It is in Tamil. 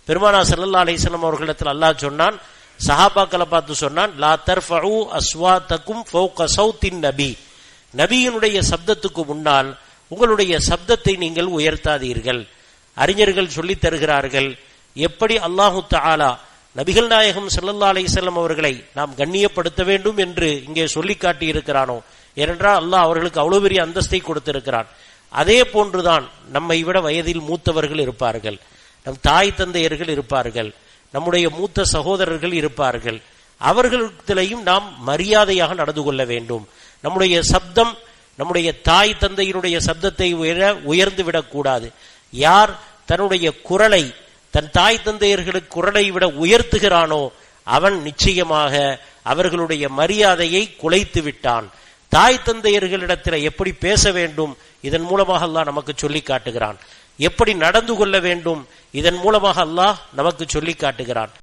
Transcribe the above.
பெருமானா ஸல்லல்லாஹு அலைஹி வஸல்லம் அவர்களிடத்தில் அல்லாஹ் சொன்னான், சஹாபாக்களை பார்த்து சொன்னான், லா தர்ஃபஉ அஸ்வாத்தகும் ஃபௌக ஸௌத்தின் நபி, நபியினுடைய சப்தத்துக்கு முன்னால் உங்களுடைய சப்தத்தை நீங்கள் உயர்த்தாதீர்கள். அறிஞர்கள் சொல்லித் தருகிறார்கள், எப்படி அல்லாஹு தஆலா நபிகள் நாயகம் ஸல்லல்லாஹு அலைஹி வஸல்லம் அவர்களை நாம் கண்ணியப்படுத்த வேண்டும் என்று இங்கே சொல்லி காட்டி இருக்கிறானோ, ஏனென்றால் அல்லாஹ் அவர்களுக்கு அவ்வளவு பெரிய அந்தஸ்தை கொடுத்திருக்கிறான். அதே போன்றுதான் நம்மை விட வயதில் மூத்தவர்கள் இருப்பார்கள், நம் தாய் தந்தையர்கள் இருப்பார்கள், நம்முடைய மூத்த சகோதரர்கள் இருப்பார்கள். அவர்களிடத்திலையும் நாம் மரியாதையாக நடந்து கொள்ள வேண்டும். நம்முடைய சப்தம் நம்முடைய தாய் தந்தையினுடைய சப்தத்தை உயர்ந்து விடக்கூடாது. யார் தன்னுடைய குரலை தன் தாய் தந்தையர்களுக்கு குரலை விட உயர்த்துகிறானோ அவன் நிச்சயமாக அவர்களுடைய மரியாதையை குலைத்து விட்டான். தாய் தந்தையர்களிடத்தில் எப்படி பேச வேண்டும் இதன் மூலமாக அல்லாஹ் நமக்கு சொல்லி காட்டுகிறான். எப்படி நடந்து கொள்ள வேண்டும் இதன் மூலமாக அல்லாஹ் நமக்கு சொல்லி காட்டுகிறான்.